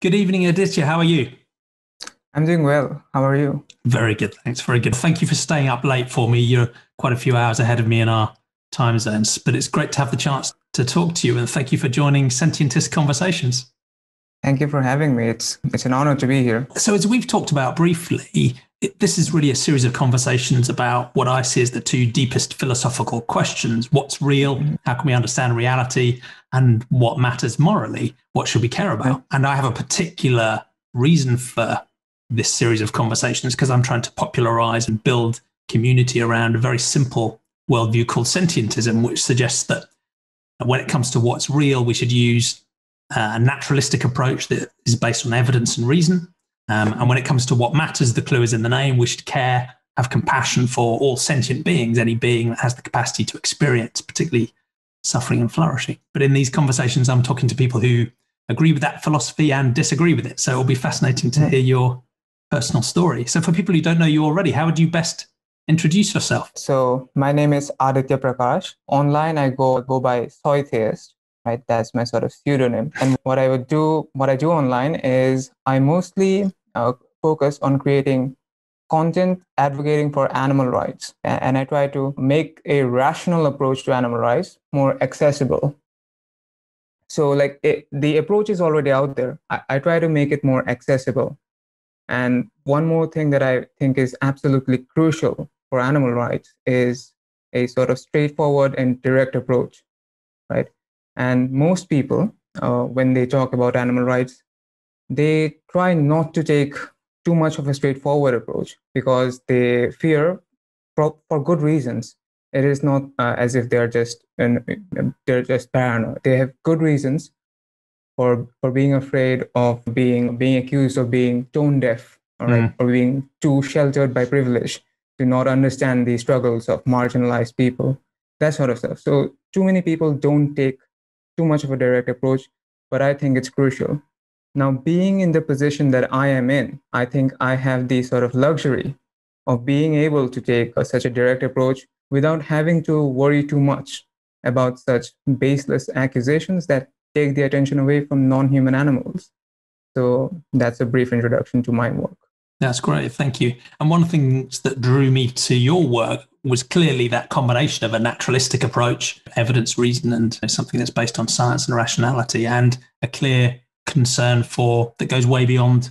Good evening, Aditya. How are you? I'm doing well. How are you? Very good, thanks. Very good. Thank you for staying up late for me. You're quite a few hours ahead of me in our time zones, but it's great to have the chance to talk to you. And thank you for joining Sentientist Conversations. Thank you for having me. It's an honor to be here. So, as we've talked about briefly, this is really a series of conversations about what I see as the two deepest philosophical questions: what's real? How can we understand reality? And what matters morally? What should we care about? And I have a particular reason for this series of conversations because I'm trying to popularize and build community around a very simple worldview called Sentientism, which suggests that when it comes to what's real, we should use a naturalistic approach that is based on evidence and reason. And when it comes to what matters, the clue is in the name. We should care, have compassion for all sentient beings, any being that has the capacity to experience, particularly suffering and flourishing. But in these conversations, I'm talking to people who agree with that philosophy and disagree with it. So it'll be fascinating to hear your personal story. So for people who don't know you already, how would you best introduce yourself? So my name is Aditya Prakash. Online, I go by Sentientist, right? That's my sort of pseudonym. And what I do online is I mostly focus on creating content advocating for animal rights. And I try to make a rational approach to animal rights more accessible. So the approach is already out there. I try to make it more accessible. And one more thing that I think is absolutely crucial for animal rights is a sort of straightforward and direct approach, right? And most people, when they talk about animal rights, they try not to take too much of a straightforward approach because they fear, for good reasons. It is not as if they're just paranoid. They have good reasons for being afraid of being accused of being tone deaf, all right, or being too sheltered by privilege to not understand the struggles of marginalized people, that sort of stuff. So too many people don't take too much of a direct approach, but I think it's crucial. Now, being in the position that I am in, I think I have the sort of luxury of being able to take such a direct approach without having to worry too much about such baseless accusations that take the attention away from non-human animals. So that's a brief introduction to my work. That's great. Thank you. And one of the things that drew me to your work was clearly that combination of a naturalistic approach, evidence, reason, and something that's based on science and rationality, and a clear concern for that goes way beyond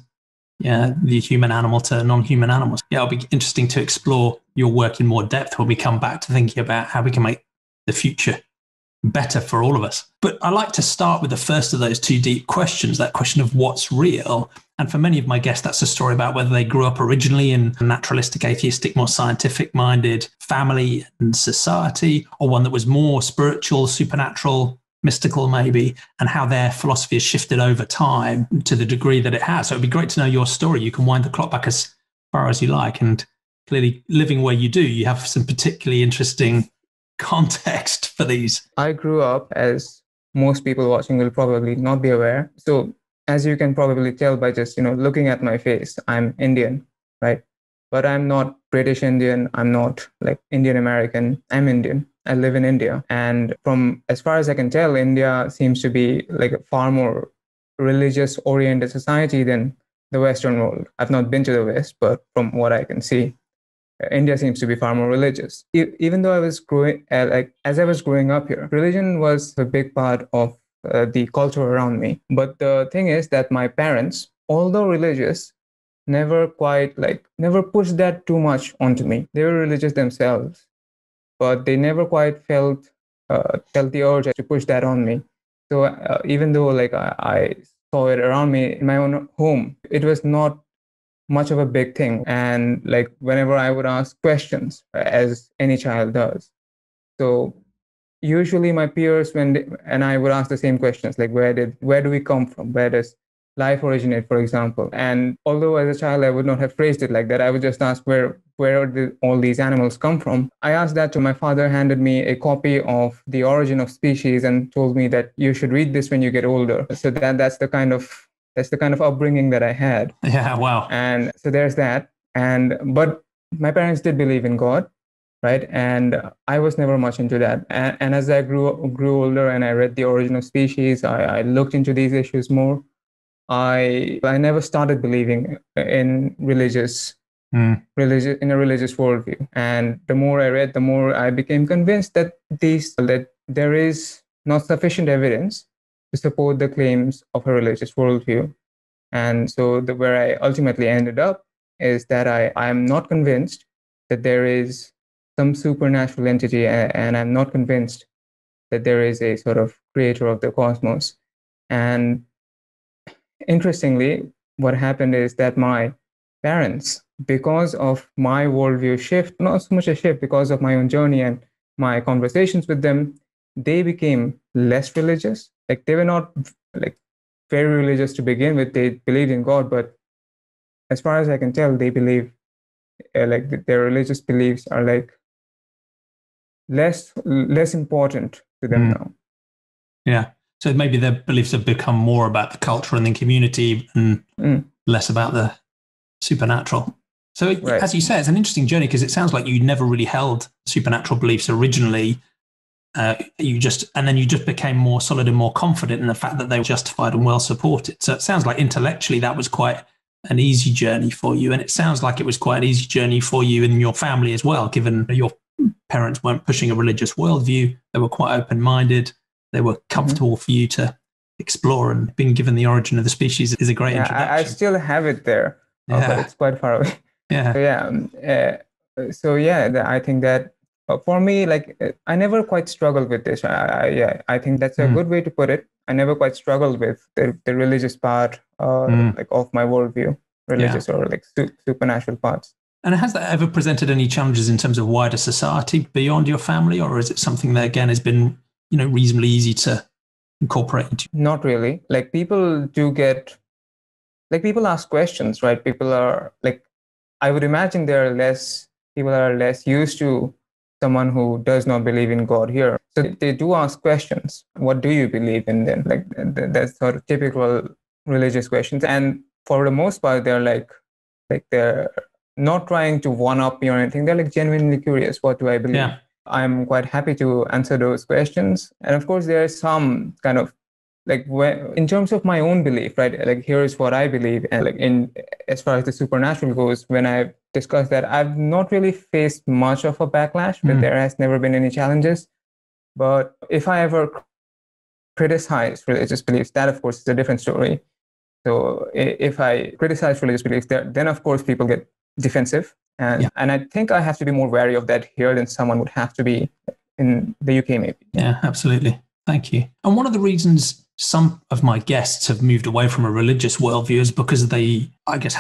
the human animal to non-human animals. Yeah, it'll be interesting to explore your work in more depth when we come back to thinking about how we can make the future better for all of us. But I like to start with the first of those two deep questions, that question of what's real. And for many of my guests, that's a story about whether they grew up originally in a naturalistic, atheistic, more scientific-minded family and society, or one that was more spiritual, supernatural, mystical maybe, and how their philosophy has shifted over time to the degree that it has. So it'd be great to know your story. You can wind the clock back as far as you like. And clearly living where you do, you have some particularly interesting context for these. I grew up, as most people watching will probably not be aware. So as you can probably tell by just, looking at my face, I'm Indian, right? But I'm not British Indian. I'm not like Indian American. I'm Indian. I live in India. And from as far as I can tell, India seems to be like a far more religious oriented society than the Western world. I've not been to the West, but from what I can see, India seems to be far more religious. Even though I was as I was growing up here, religion was a big part of the culture around me. But the thing is that my parents, although religious, never pushed that too much onto me. They were religious themselves, but they never quite felt the urge to push that on me. So even though I saw it around me in my own home, it was not much of a big thing. And whenever I would ask questions, as any child does, so usually my peers and I would ask the same questions, like where do we come from? Where does life originate, for example? And although as a child I would not have phrased it like that, I would just ask where did all these animals come from? I asked that to my father, handed me a copy of The Origin of Species and told me that you should read this when you get older. So that's the kind of upbringing that I had. Yeah, wow. And so there's that. But my parents did believe in God, right? And I was never much into that. And as I grew older and I read The Origin of Species, I looked into these issues more. I never started believing in in a religious worldview. And the more I read, the more I became convinced that there is not sufficient evidence to support the claims of a religious worldview. And so where I ultimately ended up is that I am not convinced that there is some supernatural entity, and I'm not convinced that there is a sort of creator of the cosmos. And interestingly, what happened is that my parents, because of my worldview shift, not so much a shift, because of my own journey and my conversations with them, they became less religious. Like they were not like very religious to begin with. They believed in God, but as far as I can tell, they believe their religious beliefs are like less important to them now. Yeah. So maybe their beliefs have become more about the culture and the community and less about the supernatural. So as you say, it's an interesting journey because it sounds like you never really held supernatural beliefs originally. You just became more solid and more confident in the fact that they were justified and well supported. So it sounds like intellectually that was quite an easy journey for you. And it sounds like it was quite an easy journey for you and your family as well, given your parents weren't pushing a religious worldview. They were quite open-minded. They were comfortable for you to explore, and being given the origin of the species is a great introduction. I still have it there, but it's quite far away. I think that for me, like I never quite struggled with this. I think that's a good way to put it. I never quite struggled with the religious part, like of my worldview, religious or like supernatural parts. And has that ever presented any challenges in terms of wider society beyond your family, or is it something that again has been, reasonably easy to incorporate into? Not really. Like people ask questions, right? People are like, I would imagine people are less used to someone who does not believe in God here. So they do ask questions. What do you believe in then? Like that's sort of typical religious questions. And for the most part, they're they're not trying to one up me or anything. They're like genuinely curious. What do I believe? Yeah. I'm quite happy to answer those questions. And of course, there's some kind of in terms of my own belief, right? Like here's what I believe, and as far as the supernatural goes, when I've discussed that, I've not really faced much of a backlash, but there has never been any challenges. But if I ever criticize religious beliefs, that of course is a different story. So if I criticize religious beliefs, then of course people get defensive, and I think I have to be more wary of that here than someone would have to be in the UK, maybe. Yeah, absolutely. Thank you. And one of the reasons some of my guests have moved away from a religious worldview is because they, I guess,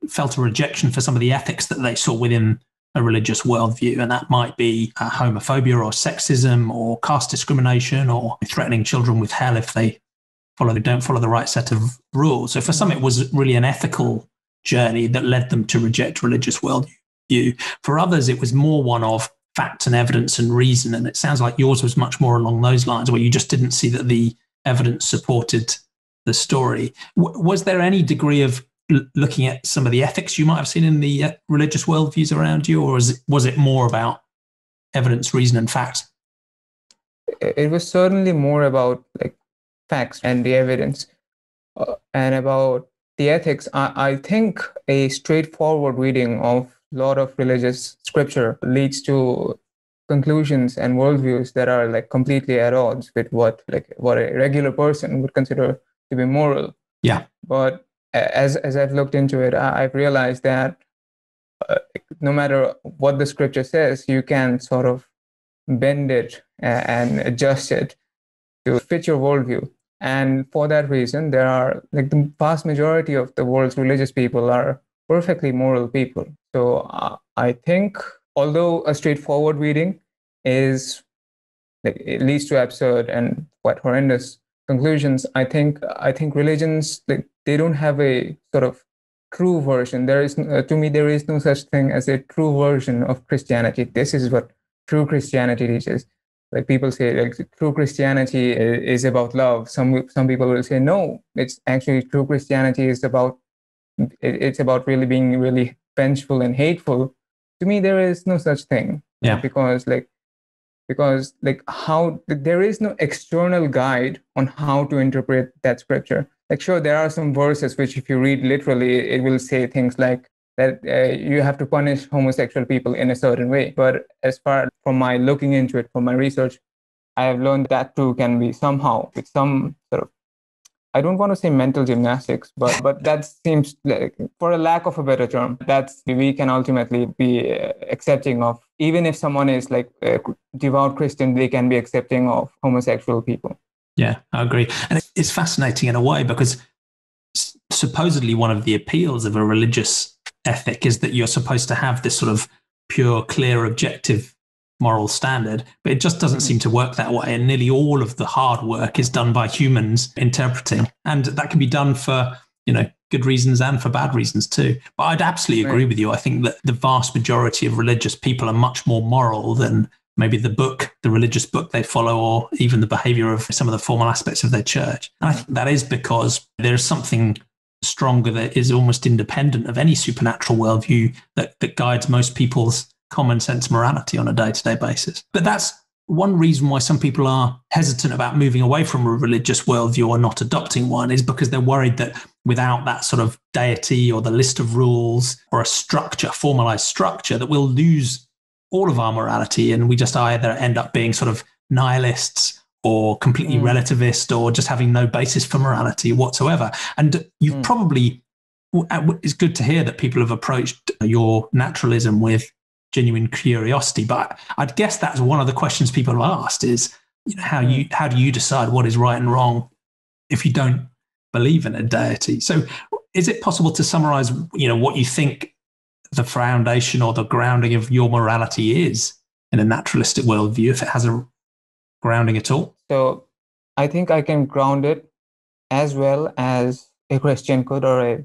felt a rejection for some of the ethics that they saw within a religious worldview. And that might be homophobia or sexism or caste discrimination or threatening children with hell if they don't follow the right set of rules. So for some, it was really an ethical journey that led them to reject religious worldview. For others, it was more one of fact and evidence and reason. And it sounds like yours was much more along those lines, where you just didn't see that the evidence supported the story. Was there any degree of looking at some of the ethics you might have seen in the religious worldviews around you, or was it more about evidence, reason, and fact? It was certainly more about like facts and the evidence, and about the ethics. I think a straightforward reading of a lot of religious scripture leads to conclusions and worldviews that are like completely at odds with what a regular person would consider to be moral. Yeah. But as I've looked into it, I've realized that no matter what the scripture says, you can sort of bend it and adjust it to fit your worldview. And for that reason, there are like the vast majority of the world's religious people are perfectly moral people. So I think, although a straightforward reading is it leads to absurd and quite horrendous conclusions, I think religions, they don't have a sort of true version. There is no such thing as a true version of Christianity. This is what true Christianity teaches. Like people say, like true Christianity is about love. Some people will say no. It's actually true Christianity is about really being really vengeful and hateful. To me, there is no such thing. Yeah. Because because there is no external guide on how to interpret that scripture. Like, sure, there are some verses which, if you read literally, it will say things like that you have to punish homosexual people in a certain way. But as far from my looking into it, from my research, I have learned that too can be somehow with some sort of, I don't want to say mental gymnastics, but that seems like, for a lack of a better term, that's we can ultimately be accepting of, even if someone is like a devout Christian, they can be accepting of homosexual people. Yeah, I agree. And it's fascinating in a way because supposedly one of the appeals of a religious ethic is that you're supposed to have this sort of pure, clear, objective moral standard, but it just doesn't seem to work that way. And nearly all of the hard work is done by humans interpreting. And that can be done for, good reasons and for bad reasons too. But I'd absolutely agree with you. I think that the vast majority of religious people are much more moral than maybe the religious book they follow, or even the behavior of some of the formal aspects of their church. And I think that is because there's something stronger that is almost independent of any supernatural worldview that guides most people's common sense morality on a day-to-day basis. But that's one reason why some people are hesitant about moving away from a religious worldview or not adopting one, is because they're worried that without that sort of deity or the list of rules or a structure, formalized structure, that we'll lose all of our morality and we just either end up being sort of nihilists or completely relativist or just having no basis for morality whatsoever. And you've probably, it's good to hear that people have approached your naturalism with genuine curiosity, but I'd guess that's one of the questions people have asked is, how do you decide what is right and wrong if you don't believe in a deity? So is it possible to summarize, what you think the foundation or the grounding of your morality is in a naturalistic worldview, if it has a grounding at all? So I think I can ground it as well as a Christian could or a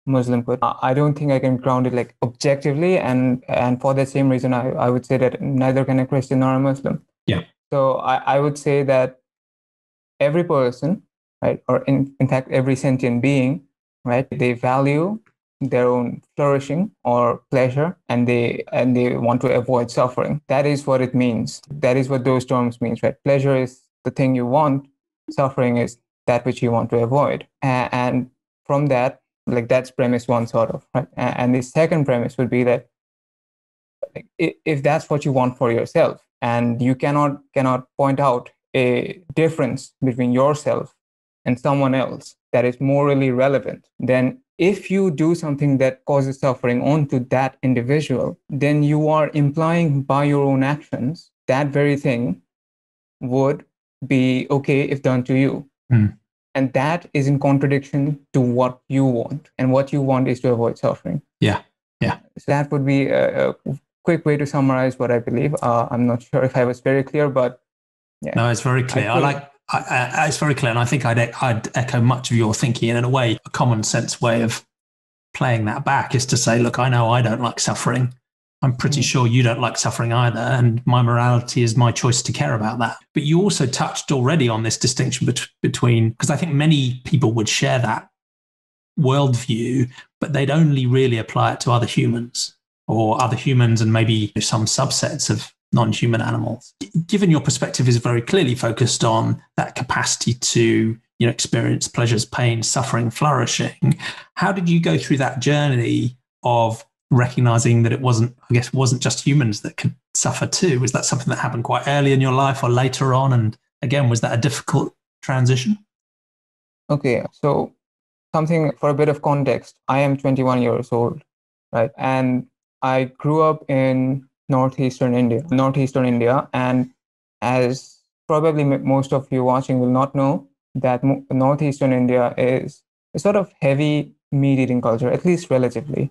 Muslim could. I don't think I can ground it like objectively, and for the same reason, I would say that neither can a Christian nor a Muslim. Yeah. So I would say that every person, right, or in fact every sentient being, right, they value their own flourishing or pleasure, and they want to avoid suffering. That is what it means. That is what those terms means, right? Pleasure is the thing you want. Suffering is that which you want to avoid. And from that, like, that's premise one, sort of, right? And the second premise would be that, like, if that's what you want for yourself, and you cannot point out a difference between yourself and someone else that is morally relevant, then if you do something that causes suffering onto that individual, then you are implying by your own actions that very thing would be okay if done to you. And that is in contradiction to what you want. And what you want is to avoid suffering. Yeah. So that would be a quick way to summarize what I believe. I'm not sure if I was very clear, but yeah. No, it's very clear. It's very clear. And I think I'd echo much of your thinking. And in a way, a common sense way of playing that back is to say, look, I know I don't like suffering. I'm pretty sure you don't like suffering either. And my morality is my choice to care about that. But you also touched already on this distinction between, because I think many people would share that worldview, but they'd only really apply it to other humans and maybe some subsets of non-human animals. Given your perspective is very clearly focused on that capacity to experience pleasures, pain, suffering, flourishing, how did you go through that journey of recognizing that it wasn't just humans that could suffer too? Was that something that happened quite early in your life or later on? And again, was that a difficult transition? Okay, so something for a bit of context. I am 21 years old, right? And I grew up in northeastern India. And as probably most of you watching will not know, that northeastern India is a sort of heavy meat-eating culture, at least relatively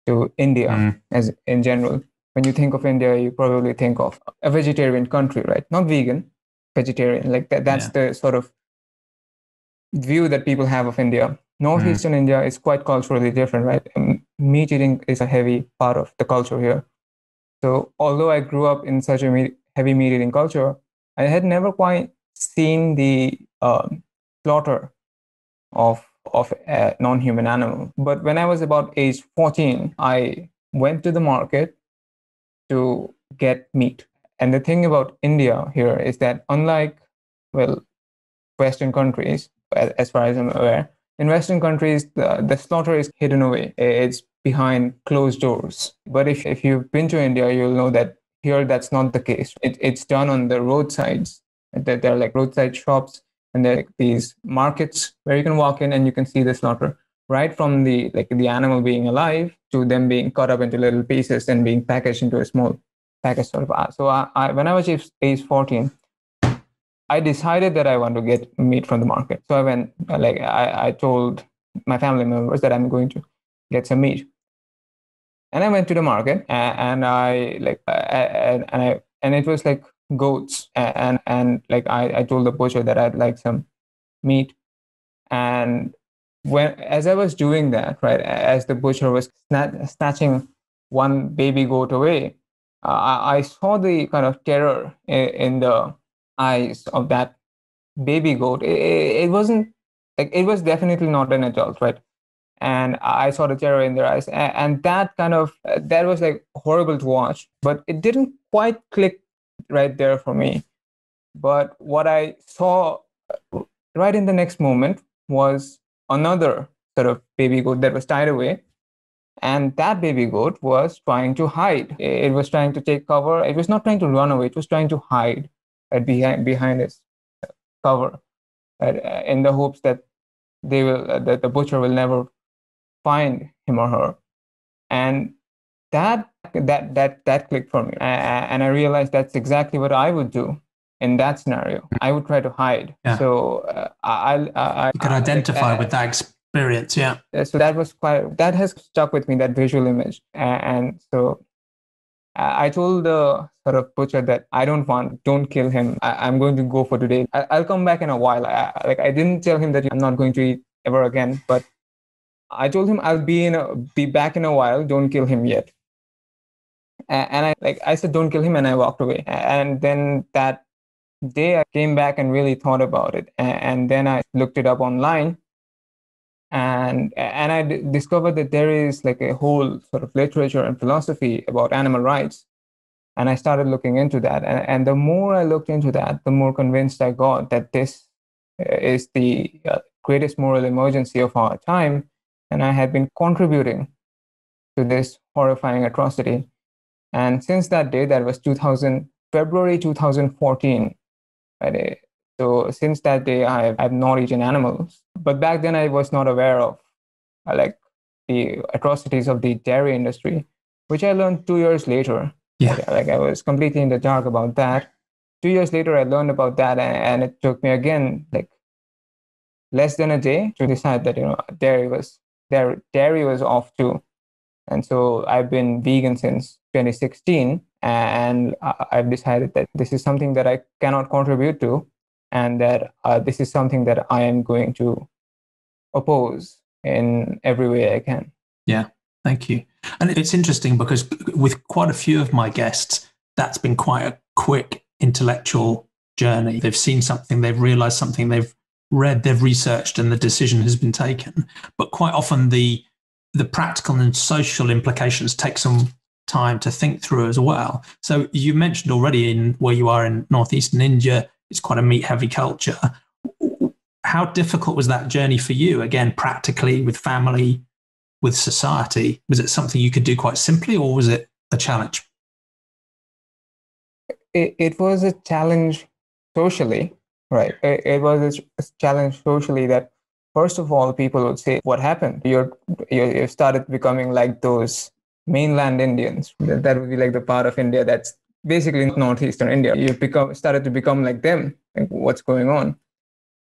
to India as in general. When you think of India, you probably think of a vegetarian country, right? Not vegan, vegetarian. Like that's the sort of view that people have of India. Northeastern India is quite culturally different, right? Meat eating is a heavy part of the culture here. So although I grew up in such a heavy meat eating culture, I had never quite seen the slaughter of a non-human animal. But when I was about age 14, I went to the market to get meat. And the thing about India here is that unlike, well, Western countries, as far as I'm aware, in Western countries, the slaughter is hidden away. It's behind closed doors. But if you've been to India, you'll know that here that's not the case. It's done on the roadsides. There are like roadside shops, and there are like these markets where you can walk in and you can see the slaughter, right from the animal being alive to them being cut up into little pieces and being packaged into a small package sort of. So when I was age 14, I decided that I want to get meat from the market. So I went, I told my family members that I'm going to get some meat. And I went to the market, and it was like goats, and like I told the butcher that I'd like some meat. And as I was doing that, right, as the butcher was snatching one baby goat away, I saw the kind of terror in the eyes of that baby goat. It wasn't like, it was definitely not an adult, right? And I saw the terror in their eyes, and that kind of that was like horrible to watch. But it didn't quite click right there for me. But what I saw right in the next moment was another sort of baby goat that was tied away, and that baby goat was trying to hide. It was trying to take cover. It was not trying to run away. It was trying to hide behind its cover, in the hopes that that the butcher will never find him or her. And that clicked for me, and I realized that's exactly what I would do in that scenario. I would try to hide. Yeah. So you can identify with that experience. Yeah. So that has stuck with me, that visual image. And so I told the sort of butcher that don't kill him. I'm going to go for today. I'll come back in a while. I didn't tell him that I'm not going to eat ever again, but I told him I'll be back in a while. Don't kill him yet. And I said, don't kill him, and I walked away. And then that day I came back and really thought about it. And then I looked it up online, and I discovered that there is like a whole sort of literature and philosophy about animal rights. And I started looking into that. And the more I looked into that, the more convinced I got that this is the greatest moral emergency of our time. And I had been contributing to this horrifying atrocity. And since that day, that was February 2014, right? So since that day, I've not eaten animals. But back then, I was not aware of like the atrocities of the dairy industry, which I learned 2 years later. Yeah. Like I was completely in the dark about that. 2 years later, I learned about that, and it took me again like less than a day to decide that dairy was off too. And so I've been vegan since 2016, and I've decided that this is something that I cannot contribute to, and that this is something that I am going to oppose in every way I can. Yeah, thank you. And it's interesting because with quite a few of my guests, that's been quite a quick intellectual journey. They've seen something, they've realized something, they've read, they've researched, and the decision has been taken. But quite often the practical and social implications take some time to think through as well. So you mentioned already in where you are in northeastern India, it's quite a meat-heavy culture. How difficult was that journey for you? Again, practically, with family, with society, was it something you could do quite simply, or was it a challenge? It was a challenge socially, right? It was a challenge socially that, first of all, people would say, what happened? You started becoming like those mainland Indians. That would be like the part of India that's basically northeastern India. You started to become like them. Like, what's going on?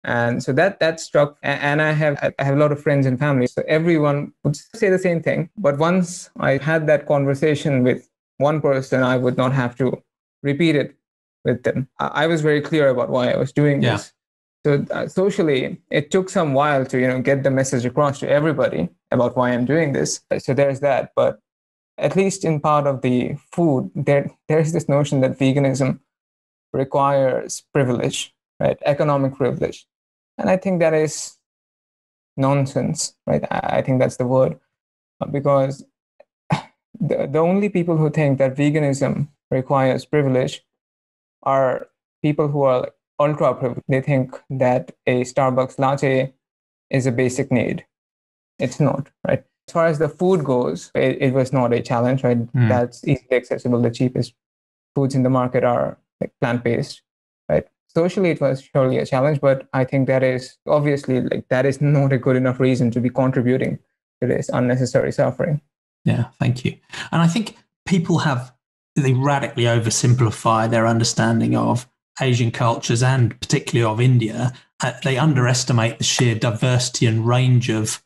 And so that struck. And I have a lot of friends and family. So everyone would say the same thing. But once I had that conversation with one person, I would not have to repeat it with them. I was very clear about why I was doing this. So socially, it took some while to get the message across to everybody about why I'm doing this. So there's that. But at least in part of the food, there's this notion that veganism requires privilege, right? Economic privilege. And I think that is nonsense, right? I think that's the word. Because the only people who think that veganism requires privilege are people who are like ultra privileged. They think that a Starbucks latte is a basic need. It's not, right? As far as the food goes, it was not a challenge, right? That's easily accessible. The cheapest foods in the market are like plant-based, right? Socially, it was surely a challenge, but I think that is obviously like that is not a good enough reason to be contributing to this unnecessary suffering. Yeah, thank you. And I think people they radically oversimplify their understanding of Asian cultures and particularly of India. They underestimate the sheer diversity and range of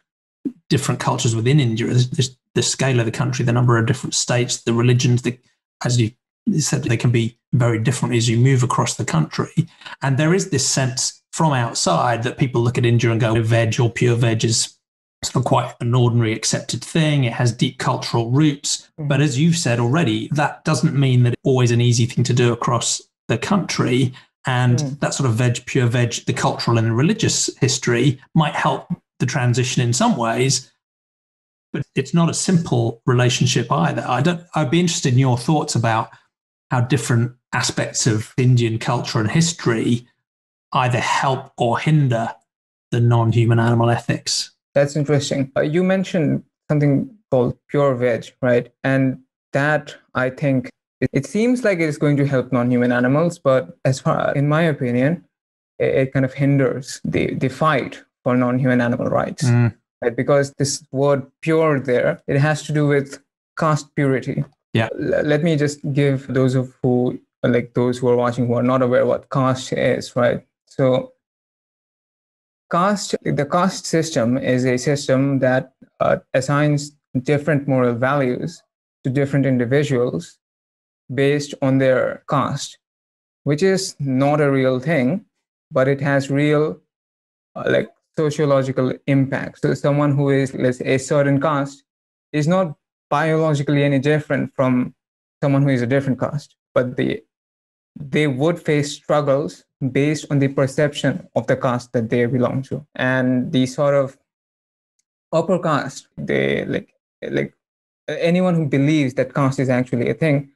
different cultures within India. There's the scale of the country, the number of different states, the religions, as you said, they can be very different as you move across the country. And there is this sense from outside that people look at India and go, veg or pure veg is sort of quite an ordinary accepted thing. It has deep cultural roots. But as you've said already, that doesn't mean that it's always an easy thing to do across the country. And that sort of pure veg, the cultural and religious history might help the transition in some ways, but it's not a simple relationship either. I'd be interested in your thoughts about how different aspects of Indian culture and history either help or hinder the non-human animal ethics. That's interesting. You mentioned something called pure veg, right? And that, I think, it seems like it is going to help non-human animals, but as far, in my opinion, it kind of hinders the fight for non-human animal rights, right? Because this word pure there, it has to do with caste purity. Yeah. Let me just give those who are watching who are not aware what caste is, right? So the caste system is a system that assigns different moral values to different individuals based on their caste, which is not a real thing, but it has real sociological impact. So someone who is, let's say, a certain caste is not biologically any different from someone who is a different caste, but they would face struggles based on the perception of the caste that they belong to. And the sort of upper caste, they like anyone who believes that caste is actually a thing,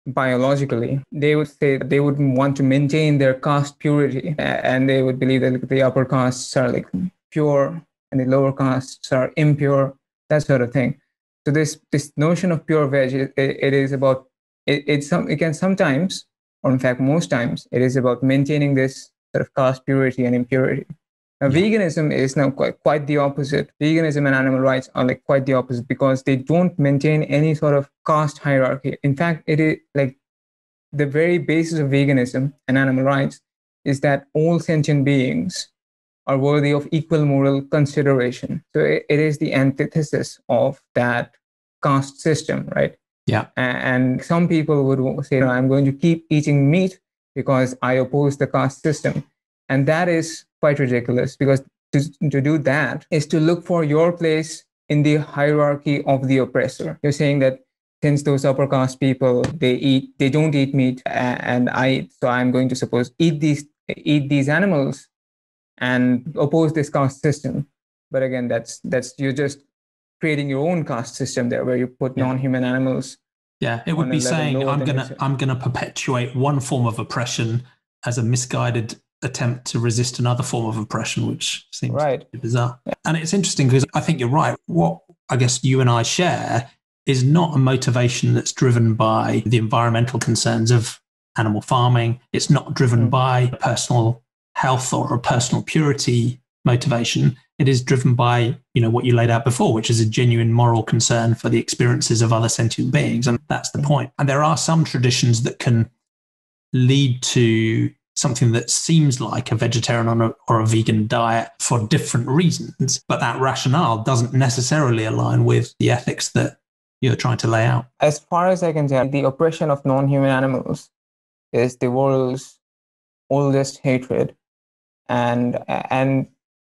biologically, they would say that they would want to maintain their caste purity, and they would believe that the upper castes are like pure and the lower castes are impure, that sort of thing. So this notion of pure veg, it can sometimes, or in fact most times, it is about maintaining this sort of caste purity and impurity. Now, veganism is now quite the opposite. Veganism and animal rights are like quite the opposite because they don't maintain any sort of caste hierarchy. In fact, it is like the very basis of veganism and animal rights is that all sentient beings are worthy of equal moral consideration. So it is the antithesis of that caste system, right? Yeah. And some people would say, no, I'm going to keep eating meat because I oppose the caste system. And that is quite ridiculous, because to do that is to look for your place in the hierarchy of the oppressor. You're saying that since those upper caste people, they don't eat meat, and so I'm going to suppose eat these animals and oppose this caste system. But again, that's you're just creating your own caste system there, where you put non-human animals. Yeah, it would be saying I'm gonna perpetuate one form of oppression as a misguided attempt to resist another form of oppression, which seems bizarre. Yeah. And it's interesting because I think you're right. What I guess you and I share is not a motivation that's driven by the environmental concerns of animal farming. It's not driven by personal health or a personal purity motivation. It is driven by, what you laid out before, which is a genuine moral concern for the experiences of other sentient beings. And that's the point. And there are some traditions that can lead to something that seems like a vegetarian or a vegan diet for different reasons, but that rationale doesn't necessarily align with the ethics that you're trying to lay out. As far as I can tell, the oppression of non-human animals is the world's oldest hatred, and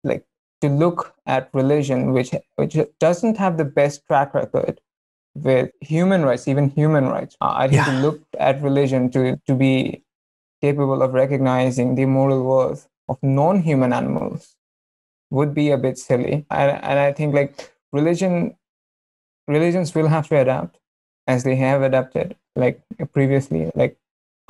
like to look at religion, which doesn't have the best track record with human rights, even human rights. I think to look at religion to be capable of recognizing the moral worth of non-human animals would be a bit silly. And I think like religions will have to adapt as they have adapted like previously. Like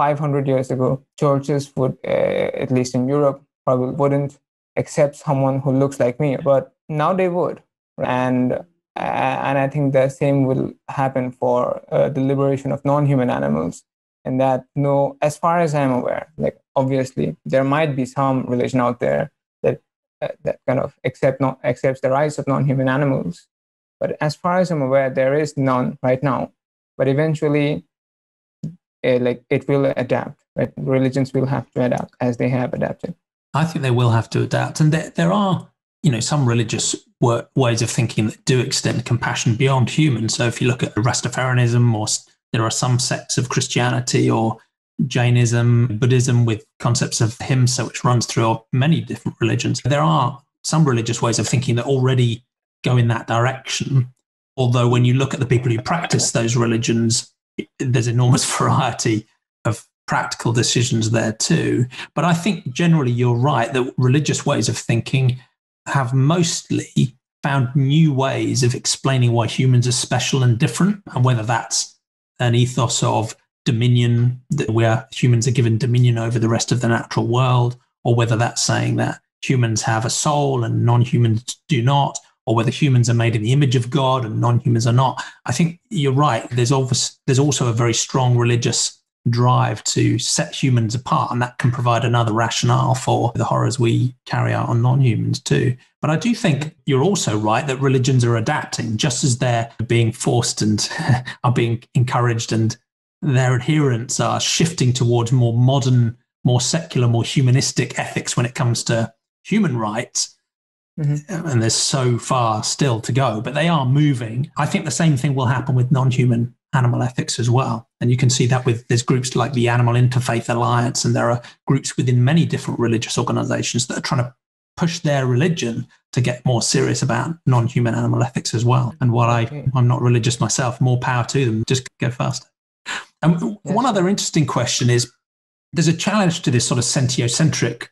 500 years ago, churches would, at least in Europe, probably wouldn't accept someone who looks like me, but now they would. And I think the same will happen for the liberation of non-human animals. And that, no, as far as I'm aware, like obviously there might be some religion out there that kind of accepts the rights of non-human animals. But as far as I'm aware, there is none right now. But eventually, like it will adapt. Right? Religions will have to adapt as they have adapted. I think they will have to adapt, and there are, some religious ways of thinking that do extend compassion beyond humans. So if you look at Rastafarianism, or there are some sects of Christianity or Jainism, Buddhism with concepts of ahimsa, which runs through many different religions. There are some religious ways of thinking that already go in that direction. Although when you look at the people who practice those religions, there's enormous variety of practical decisions there too. But I think generally you're right that religious ways of thinking have mostly found new ways of explaining why humans are special and different, and whether that's an ethos of dominion, that where humans are given dominion over the rest of the natural world, or whether that's saying that humans have a soul and non-humans do not, or whether humans are made in the image of God and non-humans are not. I think you're right. There's also a very strong religious drive to set humans apart, and that can provide another rationale for the horrors we carry out on non-humans too. But I do think you're also right that religions are adapting, just as they're being forced and are being encouraged, and their adherents are shifting towards more modern, more secular, more humanistic ethics when it comes to human rights. Mm-hmm. And there's so far still to go, but they are moving. I think the same thing will happen with non-human animal ethics as well. And you can see that there's groups like the Animal Interfaith Alliance, and there are groups within many different religious organizations that are trying to push their religion to get more serious about non-human animal ethics as well. And while I'm not religious myself, more power to them, just go faster. And one other interesting question is, there's a challenge to this sort of sentiocentric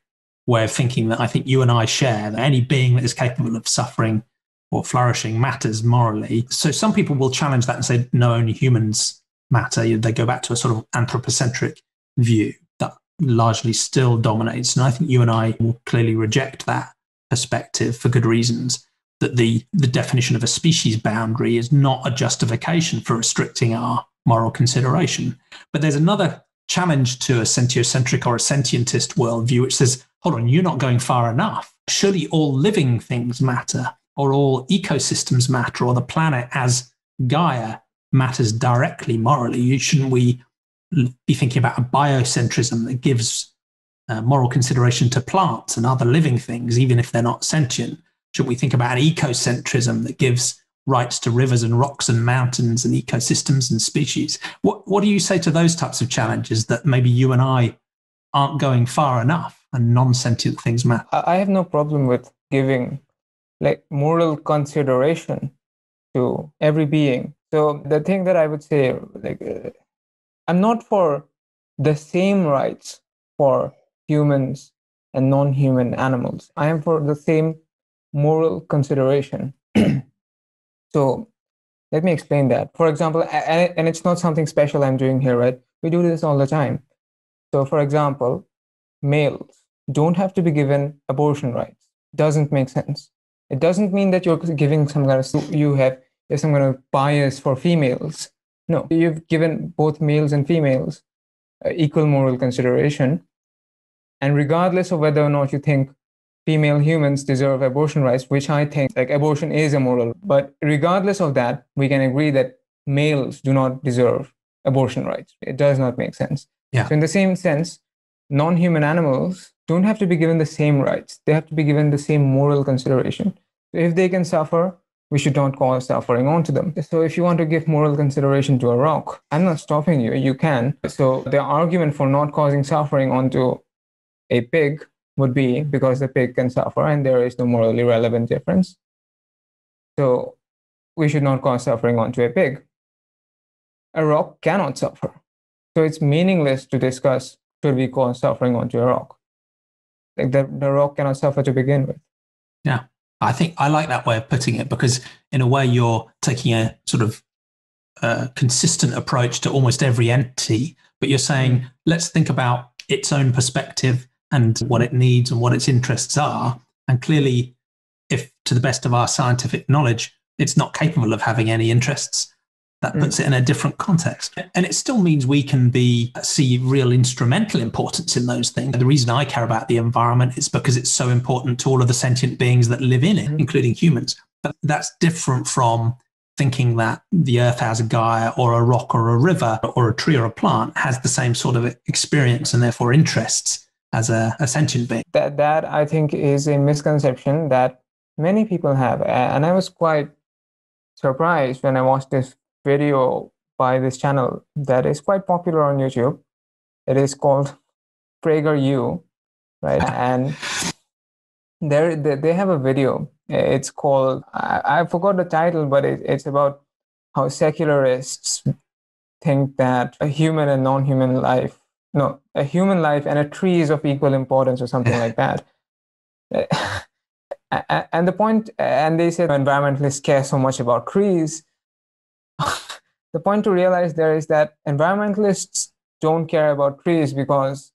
way of thinking that I think you and I share, that any being that is capable of suffering or flourishing matters morally. So some people will challenge that and say, no, only humans matter. They go back to a sort of anthropocentric view that largely still dominates. And I think you and I will clearly reject that perspective for good reasons, that the definition of a species boundary is not a justification for restricting our moral consideration. But there's another challenge to a sentiocentric or a sentientist worldview, which says, hold on, you're not going far enough. Surely all living things matter, or all ecosystems matter, or the planet as Gaia matters directly morally. Shouldn't we be thinking about a biocentrism that gives moral consideration to plants and other living things, even if they're not sentient? Should we think about an ecocentrism that gives rights to rivers and rocks and mountains and ecosystems and species? What do you say to those types of challenges, that maybe you and I aren't going far enough and non-sentient things matter? I have no problem with giving like moral consideration to every being. So the thing that I would say, I'm not for the same rights for humans and non-human animals. I am for the same moral consideration. So let me explain that. For example, and it's not something special I'm doing here, right? We do this all the time. So for example, males don't have to be given abortion rights. Doesn't make sense. It doesn't mean that you're giving some kind of, you have some kind of bias for females. No, you've given both males and females equal moral consideration. And regardless of whether or not you think female humans deserve abortion rights, which I think like abortion is immoral, but regardless of that, we can agree that males do not deserve abortion rights. It does not make sense. Yeah. So in the same sense, non-human animals don't have to be given the same rights. They have to be given the same moral consideration. So if they can suffer, we should not cause suffering onto them. So if you want to give moral consideration to a rock, I'm not stopping you. You can. So the argument for not causing suffering onto a pig would be because the pig can suffer and there is no morally relevant difference. So we should not cause suffering onto a pig. A rock cannot suffer. So it's meaningless to discuss should we cause suffering onto a rock. Like the rock cannot suffer to begin with. Yeah, I think I like that way of putting it, because in a way you're taking a sort of consistent approach to almost every entity, But you're saying, let's think about its own perspective and what it needs and what its interests are. And clearly, if to the best of our scientific knowledge, it's not capable of having any interests, that puts it in a different context. And it still means we can see real instrumental importance in those things. The reason I care about the environment is because it's so important to all of the sentient beings that live in it, including humans. But that's different from thinking that the earth has a Gaia or a rock or a river or a tree or a plant has the same sort of experience and therefore interests as a sentient being. That I think is a misconception that many people have. And I was quite surprised when I watched this video by this channel that is quite popular on YouTube. It is called PragerU, right? And they have a video. It's called, I forgot the title, but it's about how secularists think that a human and non-human life, no, a human life and a tree is of equal importance or something like that. And the point, and they said environmentalists care so much about trees. The point to realize there is that environmentalists don't care about trees because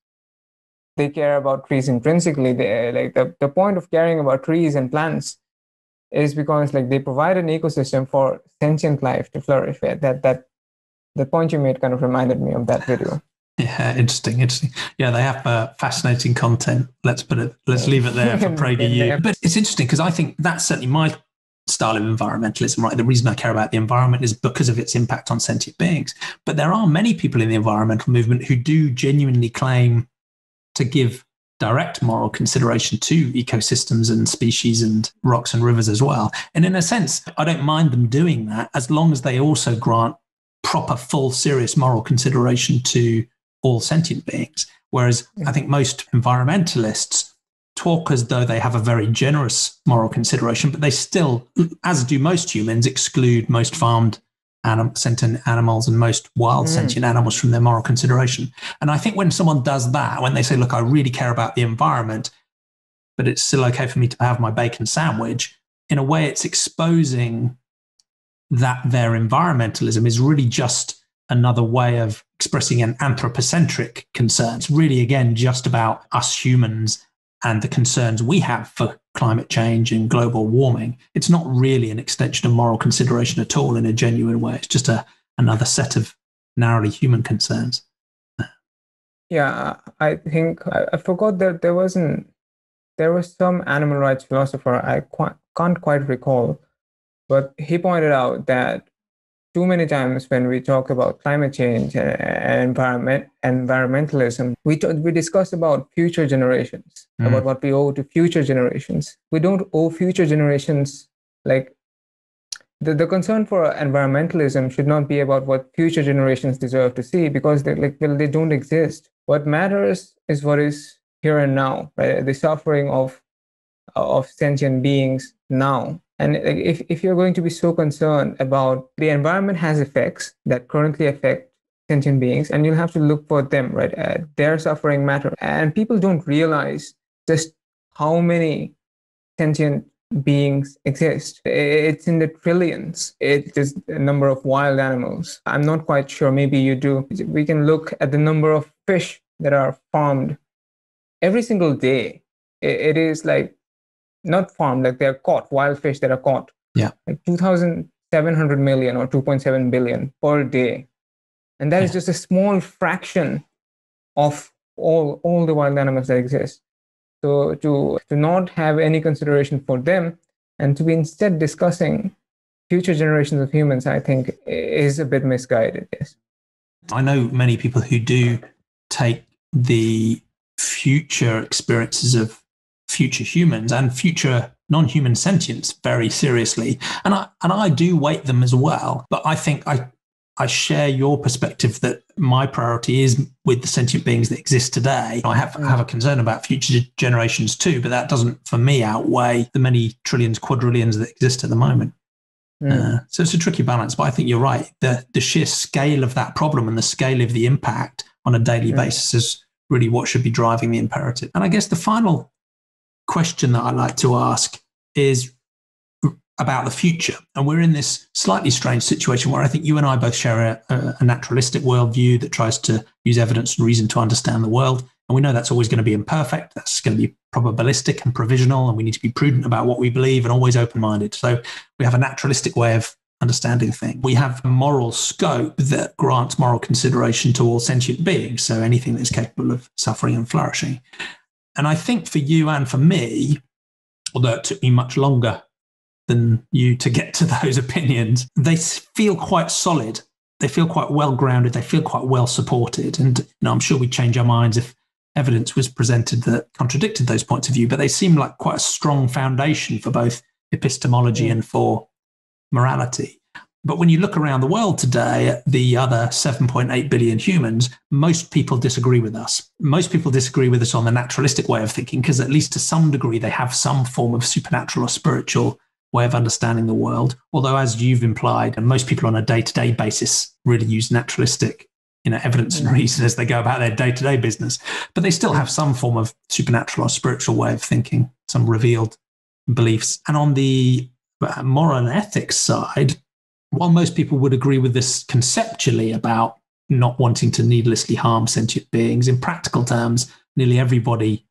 they care about trees intrinsically. Like the point of caring about trees and plants is because like they provide an ecosystem for sentient life to flourish. That the point you made kind of reminded me of that video. Yeah, interesting. Yeah, they have fascinating content. Let's leave it there for PragerU. But it's interesting because I think that's certainly my style of environmentalism, right? The reason I care about the environment is because of its impact on sentient beings. But there are many people in the environmental movement who do genuinely claim to give direct moral consideration to ecosystems and species and rocks and rivers as well. And in a sense, I don't mind them doing that as long as they also grant proper, full, serious moral consideration to all sentient beings. Whereas I think most environmentalists talk as though they have a very generous moral consideration, but they still, as do most humans, exclude most farmed sentient animals and most wild sentient animals from their moral consideration. And I think when someone does that, when they say, look, I really care about the environment, but it's still okay for me to have my bacon sandwich, in a way it's exposing that their environmentalism is really just another way of expressing an anthropocentric concern. It's really, again, just about us humans and the concerns we have for climate change and global warming. It's not really an extension of moral consideration at all in a genuine way. It's just another set of narrowly human concerns. Yeah, I think I forgot that there was some animal rights philosopher, I can't quite recall, but he pointed out that too many times when we talk about climate change and environmentalism, we discuss about future generations, about what we owe to future generations. We don't owe future generations, like the concern for environmentalism should not be about what future generations deserve to see, because they don't exist. What matters is what is here and now, right? The suffering of sentient beings now. And if you're going to be so concerned about the environment has effects that currently affect sentient beings, and you'll have to look for them, right? Their suffering matter. And people don't realize just how many sentient beings exist. It's in the trillions. It's just a number of wild animals. I'm not quite sure. Maybe you do. We can look at the number of fish that are farmed every single day. It is like, not farmed, like they're caught, wild fish that are caught. Yeah. Like 2,700 million or 2.7 billion per day. And that is just a small fraction of all the wild animals that exist. So to not have any consideration for them and to be instead discussing future generations of humans, I think is a bit misguided. Yes. I know many people who do take the future experiences of future humans and future non-human sentience very seriously, and I do weight them as well. But I think I share your perspective that my priority is with the sentient beings that exist today. I have a concern about future generations too, but that doesn't, for me, outweigh the many trillions, quadrillions that exist at the moment. So it's a tricky balance, but I think you're right. The sheer scale of that problem and the scale of the impact on a daily basis is really what should be driving the imperative. And I guess the final question that I like to ask is about the future. And we're in this slightly strange situation where I think you and I both share a naturalistic worldview that tries to use evidence and reason to understand the world. And we know that's always going to be imperfect. That's going to be probabilistic and provisional. And we need to be prudent about what we believe and always open-minded. So we have a naturalistic way of understanding things. We have a moral scope that grants moral consideration to all sentient beings. So anything that's capable of suffering and flourishing. And I think for you and for me, although it took me much longer than you to get to those opinions, they feel quite solid. They feel quite well grounded. They feel quite well supported. And I'm sure we'd change our minds if evidence was presented that contradicted those points of view, but they seem like quite a strong foundation for both epistemology and for morality. But when you look around the world today at the other 7.8 billion humans, most people disagree with us. Most people disagree with us on the naturalistic way of thinking, because at least to some degree, they have some form of supernatural or spiritual way of understanding the world. Although, as you've implied, and most people on a day-to-day basis really use naturalistic, evidence and reason as they go about their day-to-day business. But they still have some form of supernatural or spiritual way of thinking, some revealed beliefs. And on the moral and ethics side, while most people would agree with this conceptually about not wanting to needlessly harm sentient beings, in practical terms, nearly everybody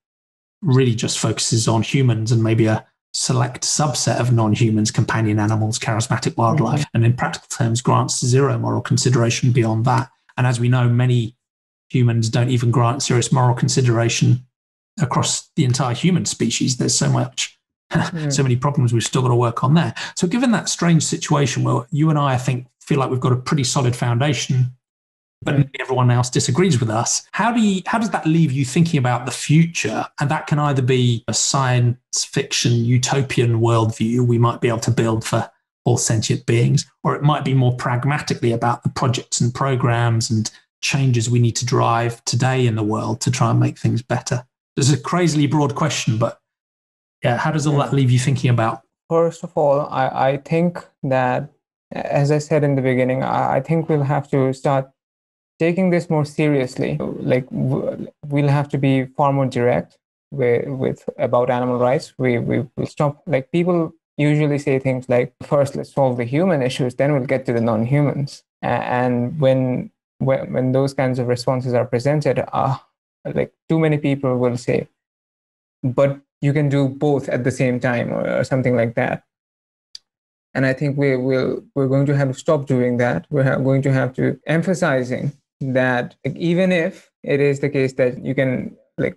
really just focuses on humans and maybe a select subset of non-humans, companion animals, charismatic wildlife, and in practical terms grants zero moral consideration beyond that. And as we know, many humans don't even grant serious moral consideration across the entire human species. There's so much, so many problems we've still got to work on there. So given that strange situation where you and I think, feel like we've got a pretty solid foundation, but everyone else disagrees with us, how does that leave you thinking about the future? And that can either be a science fiction utopian worldview we might be able to build for all sentient beings, or it might be more pragmatically about the projects and programs and changes we need to drive today in the world to try and make things better. This is a crazily broad question, but yeah, how does all that leave you thinking about? First of all, I think that, as I said in the beginning, I think we'll have to start taking this more seriously. Like, we'll have to be far more direct with about animal rights. We will stop, like, people usually say things like, first let's solve the human issues, then we'll get to the non-humans. And when those kinds of responses are presented, like, too many people will say, but you can do both at the same time, or something like that. And I think we're going to have to stop doing that. We're going to have to emphasizing that, like, even if it is the case that you can, like,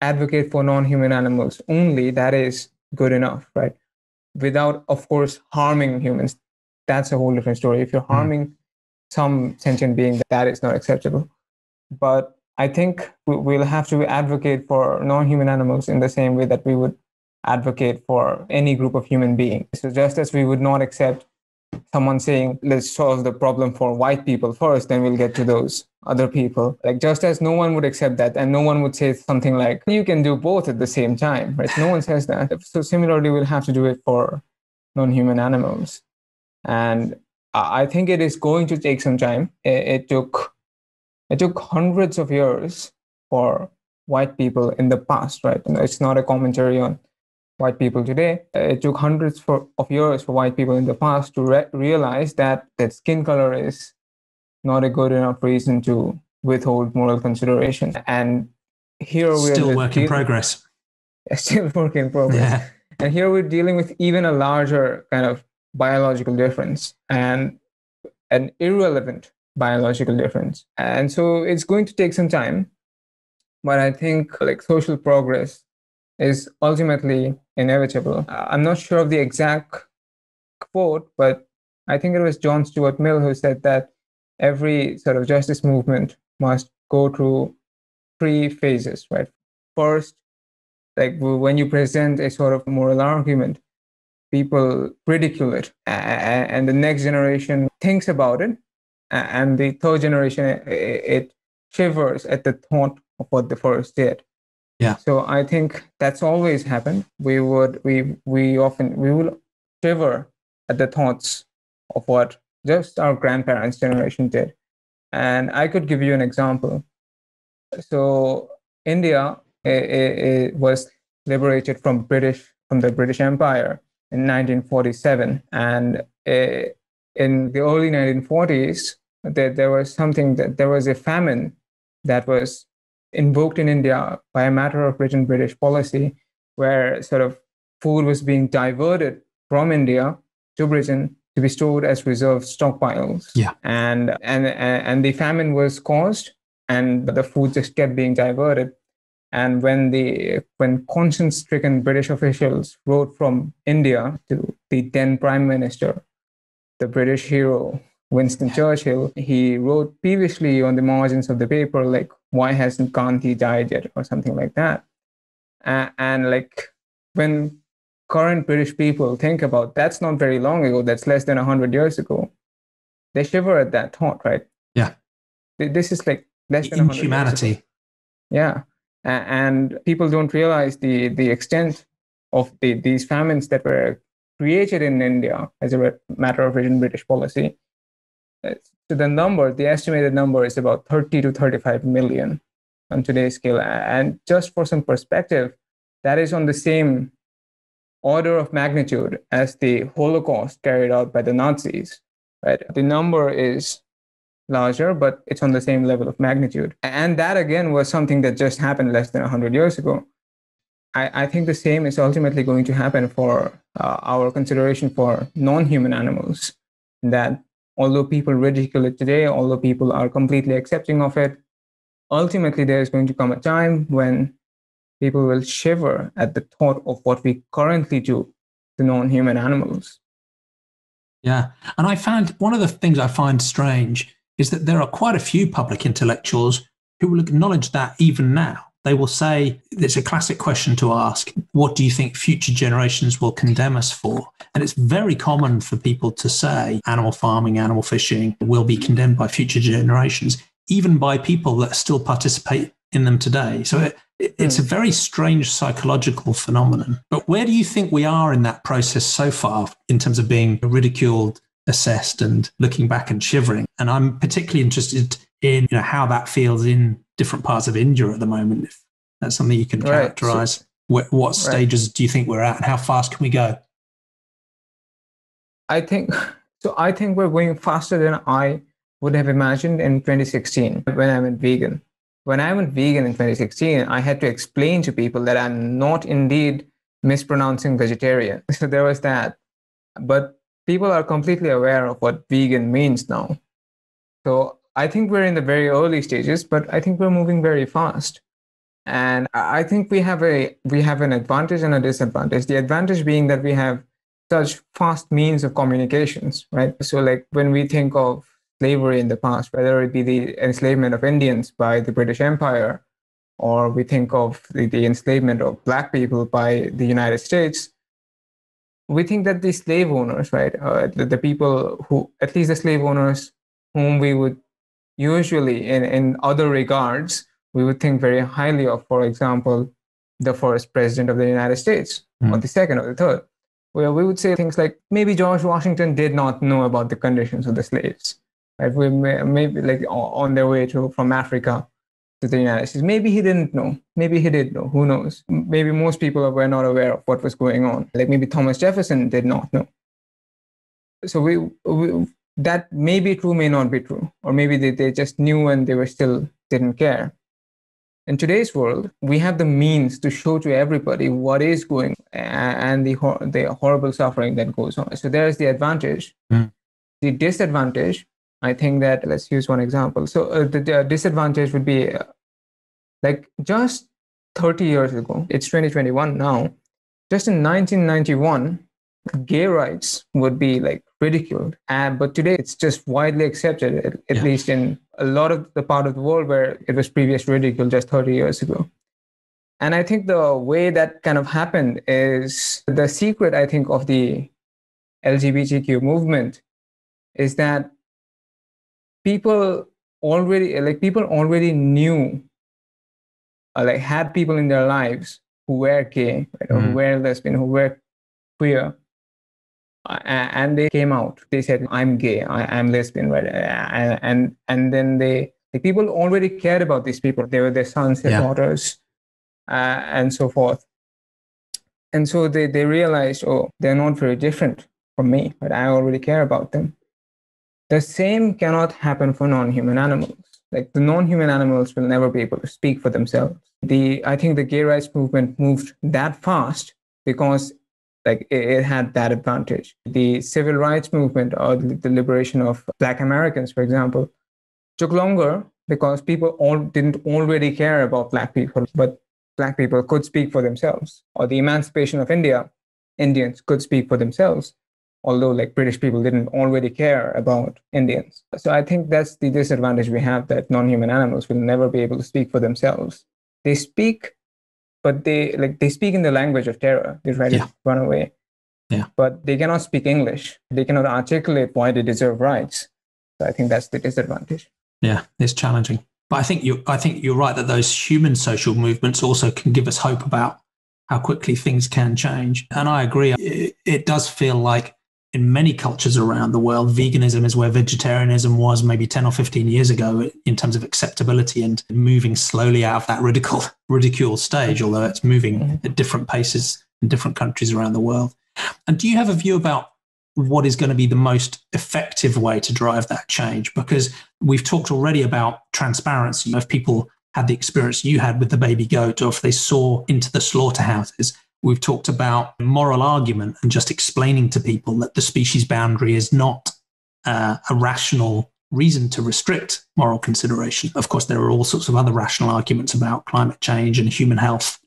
advocate for non-human animals only, that is good enough, right? Without, of course, harming humans. That's a whole different story. If you're harming some sentient being, that is not acceptable. But I think we'll have to advocate for non-human animals in the same way that we would advocate for any group of human beings. So just as we would not accept someone saying, let's solve the problem for white people first, then we'll get to those other people. Like, just as no one would accept that, and no one would say something like, you can do both at the same time, right? No one says that. So similarly, we'll have to do it for non-human animals. And I think it is going to take some time. It took hundreds of years for white people in the past, right? It's not a commentary on white people today. It took hundreds of years for white people in the past to realize that skin color is not a good enough reason to withhold moral consideration. And here we're still work in progress. Still work in progress. Yeah. And here we're dealing with even a larger kind of biological difference, and an irrelevant biological difference. And so it's going to take some time, but I think, like, social progress is ultimately inevitable. I'm not sure of the exact quote, but I think it was John Stuart Mill who said that every sort of justice movement must go through 3 phases, right? First, like, when you present a sort of moral argument, people ridicule it, and the next generation thinks about it, and the third generation, it shivers at the thought of what the first did. Yeah. So I think that's always happened. We will shiver at the thoughts of what just our grandparents' generation did. And I could give you an example. So India, it was liberated from the British Empire in 1947. And in the early 1940s, there was a famine that was invoked in India by a matter of written British policy, where sort of food was being diverted from India to Britain to be stored as reserve stockpiles. Yeah. And the famine was caused, and the food just kept being diverted. And when conscience-stricken British officials wrote from India to the then Prime Minister, the British hero Winston Churchill, he wrote peevishly on the margins of the paper, like, "Why hasn't Gandhi died yet?" or something like that. And like, when current British people think about, that's not very long ago, that's less than 100 years ago, they shiver at that thought, right? Yeah. This is like less than 100 years ago. Yeah. And people don't realize the extent of these famines that were created in India as a matter of written British policy. So the estimated number is about 30 to 35 million on today's scale. And just for some perspective, that is on the same order of magnitude as the Holocaust carried out by the Nazis, right? The number is larger, but it's on the same level of magnitude. And that, again, was something that just happened less than 100 years ago. I think the same is ultimately going to happen for our consideration for non-human animals, that although people ridicule it today, although people are completely accepting of it, ultimately there's going to come a time when people will shiver at the thought of what we currently do to non-human animals. Yeah. And I found one of the things I find strange is that there are quite a few public intellectuals who will acknowledge that even now. They will say, it's a classic question to ask, what do you think future generations will condemn us for? And it's very common for people to say animal farming, animal fishing will be condemned by future generations, even by people that still participate in them today. So it's a very strange psychological phenomenon. But where do you think we are in that process so far in terms of being ridiculed, assessed, and looking back and shivering? And I'm particularly interested in how that feels in different parts of India at the moment. If that's something you can characterize. So, what stages do you think we're at, and how fast can we go? I think we're going faster than I would have imagined in 2016 when I went vegan. When I went vegan in 2016, I had to explain to people that I'm not indeed mispronouncing vegetarian. So there was that. But people are completely aware of what vegan means now. So I think we're in the very early stages, but I think we're moving very fast. And I think we have an advantage and a disadvantage. The advantage being that we have such fast means of communications, right? So like when we think of slavery in the past, whether it be the enslavement of Indians by the British Empire, or we think of the enslavement of Black people by the United States, we think that the slave owners, right, the people who, at least the slave owners whom we would usually, in other regards, we would think very highly of, for example, the first president of the United States, or the second or the third, where we would say things like, maybe George Washington did not know about the conditions of the slaves, right? We maybe like on their way from Africa to the United States. Maybe he didn't know. Maybe he did know. Who knows? Maybe most people were not aware of what was going on. Like maybe Thomas Jefferson did not know. So we that may be true, may not be true. Or maybe they just knew and they still didn't care. In today's world, we have the means to show to everybody what is going on and the horrible suffering that goes on. So there's the advantage. The disadvantage, I think that, let's use one example. So the disadvantage would be like just 30 years ago, it's 2021 now, just in 1991, gay rights would be like ridiculed. But today it's just widely accepted, at least in a lot of the part of the world where it was previously ridiculed just 30 years ago. And I think the way that kind of happened is the secret, I think, of the LGBTQ movement is that people already knew, like had people in their lives who were gay, right, or who were lesbian, who were queer. And they came out. They said, "I'm gay. I'm lesbian," right? And then people already cared about these people. They were their sons, their daughters, and so forth. And so they realized, oh, they're not very different from me, but I already care about them. The same cannot happen for non-human animals. Like the non-human animals will never be able to speak for themselves. I think the gay rights movement moved that fast because like it had that advantage. The civil rights movement or the liberation of Black Americans, for example, took longer because people didn't already care about Black people, but Black people could speak for themselves. Or the emancipation of India, Indians could speak for themselves, although like British people didn't already care about Indians. So I think that's the disadvantage we have, that non-human animals will never be able to speak for themselves. They speak, but they speak in the language of terror. They try to run away. Yeah. But they cannot speak English. They cannot articulate why they deserve rights. So I think that's the disadvantage. Yeah, it's challenging. But I think you're right that those human social movements also can give us hope about how quickly things can change. And I agree. It does feel like in many cultures around the world, veganism is where vegetarianism was maybe 10 or 15 years ago in terms of acceptability, and moving slowly out of that ridicule stage, although it's moving at different paces in different countries around the world. And do you have a view about what is going to be the most effective way to drive that change? Because we've talked already about transparency. If people had the experience you had with the baby goat, or if they saw into the slaughterhouses, we've talked about moral argument and just explaining to people that the species boundary is not a rational reason to restrict moral consideration. Of course, there are all sorts of other rational arguments about climate change and human health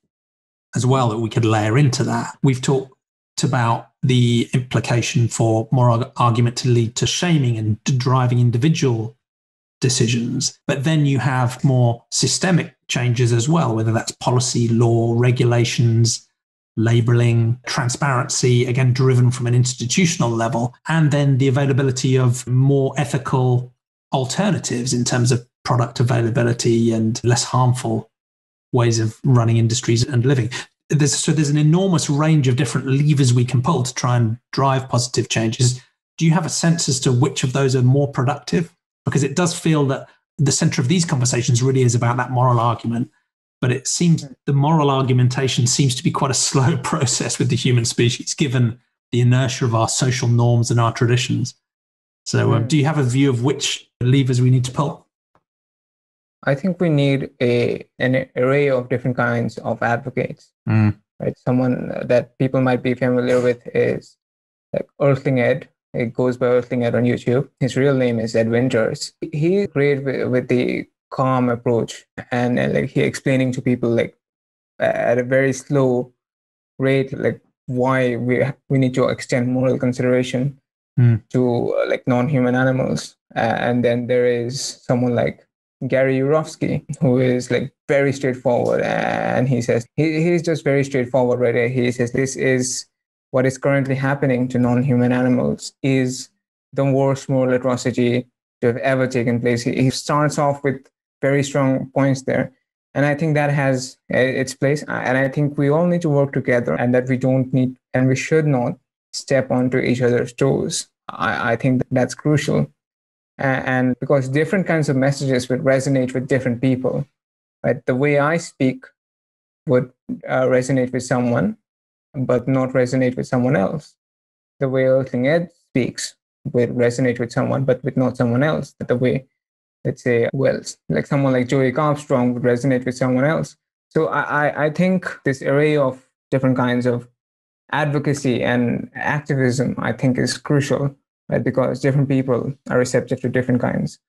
as well that we could layer into that. We've talked about the implication for moral argument to lead to shaming and to driving individual decisions. But then you have more systemic changes as well, whether that's policy, law, regulations, labeling, transparency, again, driven from an institutional level, and then the availability of more ethical alternatives in terms of product availability and less harmful ways of running industries and living. There's an enormous range of different levers we can pull to try and drive positive changes. Do you have a sense as to which of those are more productive? Because it does feel that the center of these conversations really is about that moral argument, but it seems the moral argumentation seems to be quite a slow process with the human species, given the inertia of our social norms and our traditions. So do you have a view of which levers we need to pull? I think we need an array of different kinds of advocates. Right? Someone that people might be familiar with is like Earthling Ed. It goes by Earthling Ed on YouTube. His real name is Ed Winters. He's great with the calm approach, and like he explaining to people like at a very slow rate, like why we need to extend moral consideration to like non-human animals. And then there is someone like Gary Yourofsky, who is like very straightforward, and he says he's just very straightforward, right? He says this is what is currently happening to non-human animals is the worst moral atrocity to have ever taken place. He starts off with very strong points there, and I think that has its place. And I think we all need to work together, and that we don't need and we should not step onto each other's toes. I think that's crucial. And because different kinds of messages would resonate with different people, right? The way I speak would resonate with someone, but not resonate with someone else. The way Earthling Ed speaks would resonate with someone, but with not someone else. The way, let's say, Wells, like someone like Joey Armstrong would resonate with someone else. So I think this array of different kinds of advocacy and activism, I think, is crucial. Right? Because different people are receptive to different kinds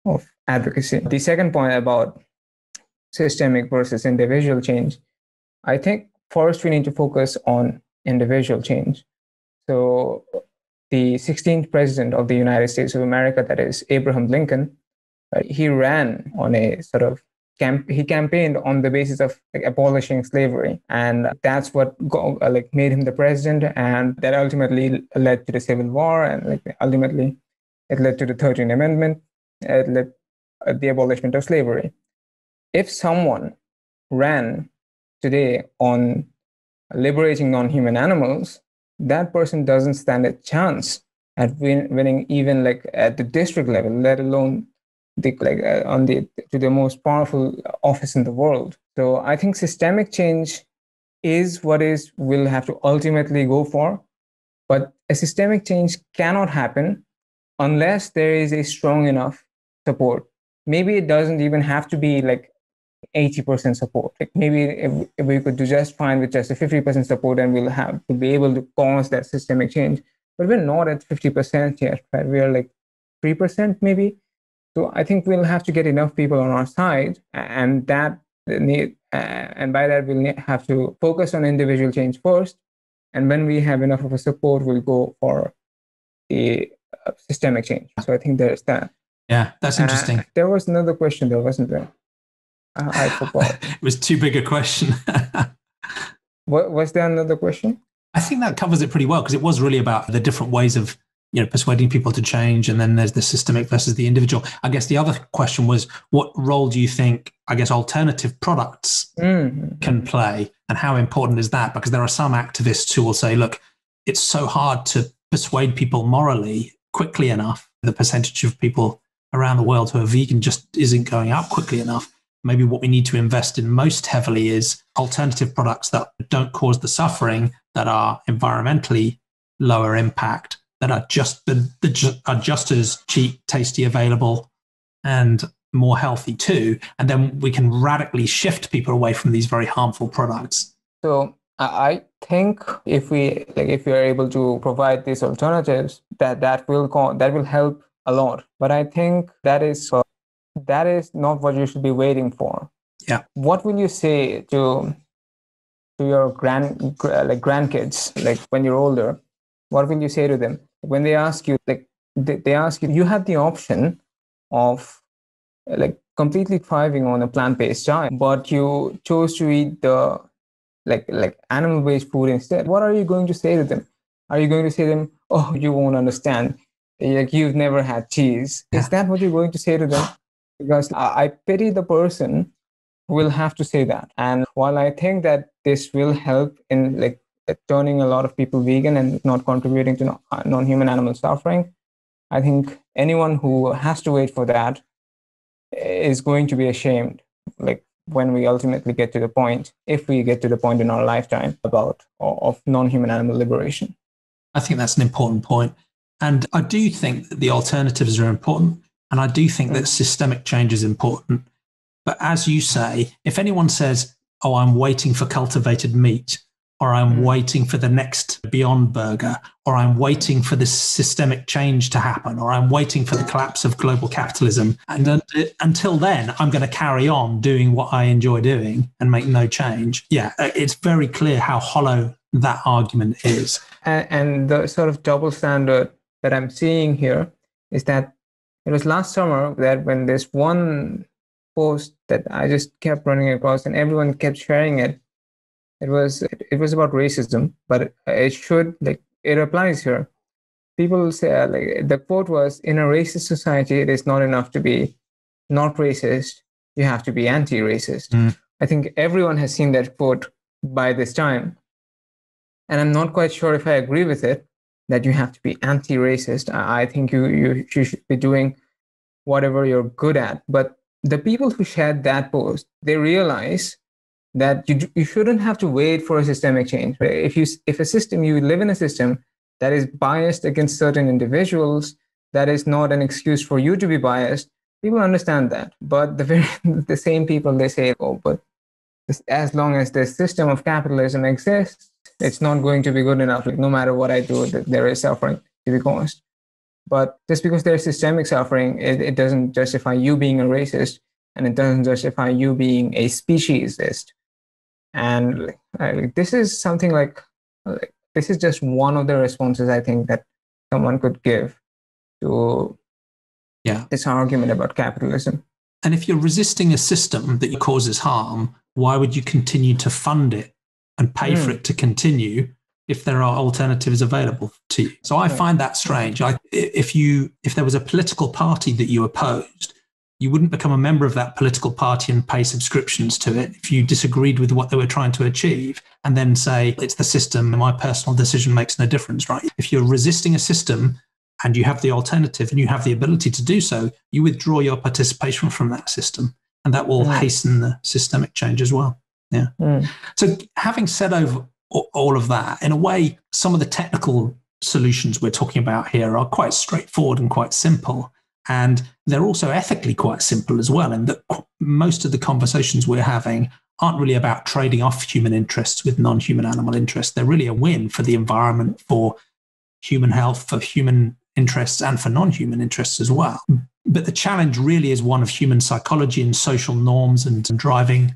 of advocacy. The second point about systemic versus individual change, I think first we need to focus on individual change. So the 16th president of the United States of America, that is Abraham Lincoln, he ran on a sort of he campaigned on the basis of like abolishing slavery, and that's what made him the president, and that ultimately led to the Civil War, and like ultimately it led to the 13th Amendment. It led the abolishment of slavery. If someone ran today on liberating non-human animals, that person doesn't stand a chance at winning even like at the district level, let alone to the most powerful office in the world. So I think systemic change is what is we'll have to ultimately go for. But a systemic change cannot happen unless there is a strong enough support. Maybe it doesn't even have to be like 80% support. Like maybe if we could do just fine with just a 50% support, and we'll be able to cause that systemic change. But we're not at 50% yet, right? We are like 3% maybe. So I think we'll have to get enough people on our side, and and by that we'll have to focus on individual change first. And when we have enough of a support, we'll go for the systemic change. So I think there's that. Yeah, that's interesting. There was another question though, wasn't there? I forgot. It was too big a question. Was there another question? I think that covers it pretty well, because it was really about the different ways of persuading people to change, and then there's the systemic versus the individual. I guess the other question was, what role do you think, I guess, alternative products can play, and how important is that? Because there are some activists who will say, look, it's so hard to persuade people morally quickly enough. The percentage of people around the world who are vegan just isn't going up quickly enough. Maybe what we need to invest in most heavily is alternative products that don't cause the suffering, that are environmentally lower impact, that are just as cheap, tasty, available, and more healthy too. And then we can radically shift people away from these very harmful products. So I think if we are able to provide these alternatives, that will help a lot. But I think that is not what you should be waiting for. Yeah. What will you say to your grandkids, like when you're older? What will you say to them when they ask you, you have the option of like completely thriving on a plant-based diet, but you chose to eat the like animal-based food instead? What are you going to say to them? Are you going to say to them, oh, you won't understand, like you've never had cheese? Yeah. Is that what you're going to say to them? Because I pity the person who will have to say that. And while I think that this will help in like turning a lot of people vegan and not contributing to non-human animal suffering, I think anyone who has to wait for that is going to be ashamed, like when we ultimately get to the point, if we get to the point in our lifetime of non-human animal liberation. I think that's an important point. And I do think that the alternatives are important. And I do think that systemic change is important. But as you say, if anyone says, oh, I'm waiting for cultivated meat, or I'm waiting for the next Beyond Burger, or I'm waiting for this systemic change to happen, or I'm waiting for the collapse of global capitalism, and until then, I'm going to carry on doing what I enjoy doing and make no change. Yeah, it's very clear how hollow that argument is. And the sort of double standard that I'm seeing here is that it was last summer that when this one post that I just kept running across and everyone kept sharing it, it was about racism, but it applies here. People say, the quote was, in a racist society, it is not enough to be not racist, you have to be anti-racist. I think everyone has seen that quote by this time. And I'm not quite sure if I agree with it, that you have to be anti-racist. I think you should be doing whatever you're good at. But the people who shared that post, they realize that you shouldn't have to wait for a systemic change. If you live in a system that is biased against certain individuals, that is not an excuse for you to be biased. People understand that. But the same people, they say, oh, but as long as the system of capitalism exists, it's not going to be good enough. Like, no matter what I do, there is suffering to be caused. But just because there's systemic suffering, it doesn't justify you being a racist, and it doesn't justify you being a speciesist. And this is something like this is just one of the responses I think that someone could give to this argument about capitalism. And if you're resisting a system that causes harm, why would you continue to fund it and pay for it to continue if there are alternatives available to you? So I find that strange. If there was a political party that you opposed, you wouldn't become a member of that political party and pay subscriptions to it if you disagreed with what they were trying to achieve, and then say, it's the system, my personal decision makes no difference, right? If you're resisting a system and you have the alternative and you have the ability to do so, you withdraw your participation from that system, and that will hasten the systemic change as well. Yeah. So having said over all of that, in a way, some of the technical solutions we're talking about here are quite straightforward and quite simple. And they're also ethically quite simple as well, in that most of the conversations we're having aren't really about trading off human interests with non-human animal interests. They're really a win for the environment, for human health, for human interests, and for non-human interests as well. But the challenge really is one of human psychology and social norms and driving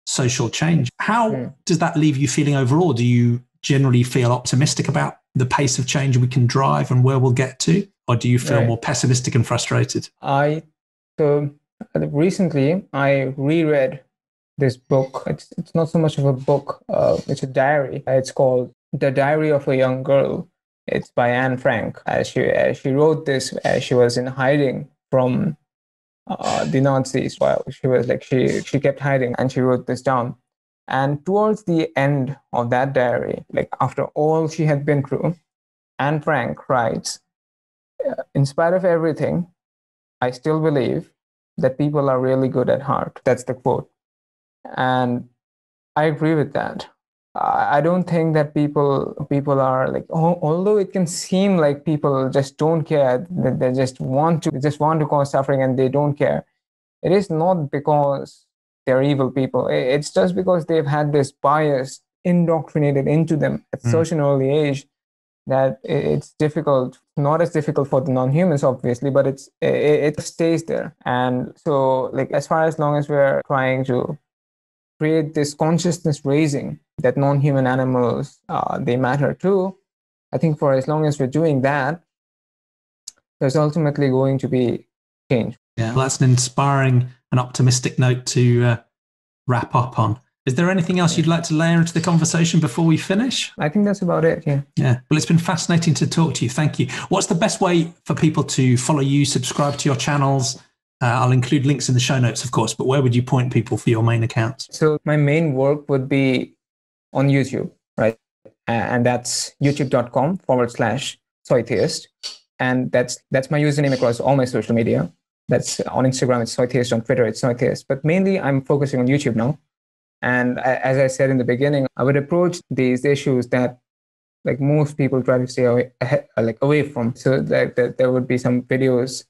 social change. How does that leave you feeling overall? Do you generally feel optimistic about the pace of change we can drive and where we'll get to? Or do you feel more pessimistic and frustrated? Recently I reread this book. It's not so much of a book, it's a diary. It's called The Diary of a Young Girl. It's by Anne Frank. She wrote this as she was in hiding from the Nazis. While she kept hiding, and she wrote this down. And towards the end of that diary, like after all she had been through, Anne Frank writes, in spite of everything, I still believe that people are really good at heart. That's the quote. And I agree with that. I don't think that people are like, although it can seem like people just don't care, that they just want to cause suffering and they don't care. It is not because they're evil people. It's just because they've had this bias indoctrinated into them at such an early age that it's difficult, not as difficult for the non-humans, obviously, but it stays there. And so, like, as long as we're trying to create this consciousness raising that non-human animals, they matter too, I think for as long as we're doing that, there's ultimately going to be change. Yeah, well, that's an inspiring and optimistic note to wrap up on. Is there anything else you'd like to layer into the conversation before we finish? I think that's about it, yeah. Yeah, well, it's been fascinating to talk to you. Thank you. What's the best way for people to follow you, subscribe to your channels? I'll include links in the show notes, of course, but where would you point people for your main accounts? So my main work would be on YouTube, right? And that's youtube.com/soytheist. And that's my username across all my social media. That's on Instagram, it's Soytheist. On Twitter, it's Soytheist. But mainly I'm focusing on YouTube now. And as I said in the beginning, I would approach these issues that like most people try to stay away from. So that there would be some videos,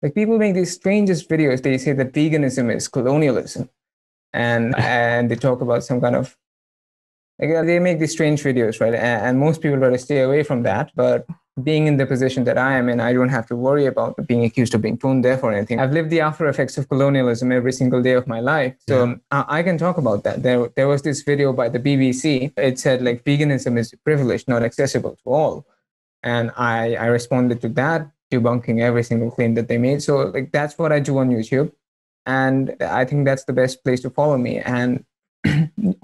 like people make these strangest videos. They say that veganism is colonialism, and they talk about some kind of, like, they make these strange videos, right? And most people try to stay away from that. But being in the position that I am in, I don't have to worry about being accused of being tone deaf or anything. I've lived the after effects of colonialism every single day of my life. So I can talk about that. There was this video by the BBC. It said, like, veganism is privileged, not accessible to all. And I responded to that, debunking every single claim that they made. So, like, that's what I do on YouTube. And I think that's the best place to follow me. And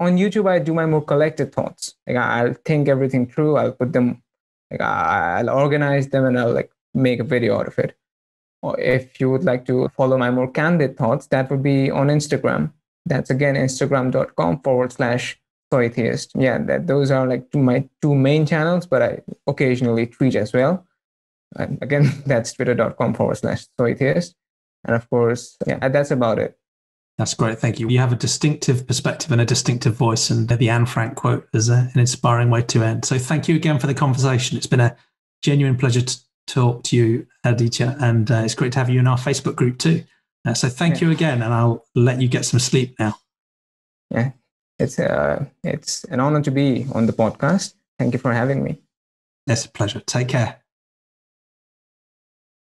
on YouTube, I do my more collected thoughts. Like, I'll think everything through. I'll put them, like, I'll organize them, and I'll like make a video out of it. Or if you would like to follow my more candid thoughts, that would be on Instagram. That's again instagram.com/soytheist. Yeah, those are like my two main channels, but I occasionally tweet as well. And again, that's twitter.com/soytheist. And of course, yeah, that's about it. That's great. Thank you. You have a distinctive perspective and a distinctive voice, and the Anne Frank quote is an inspiring way to end. So thank you again for the conversation. It's been a genuine pleasure to talk to you, Aditya, and it's great to have you in our Facebook group too. So thank you again, and I'll let you get some sleep now. Yeah, it's an honor to be on the podcast. Thank you for having me. It's a pleasure. Take care.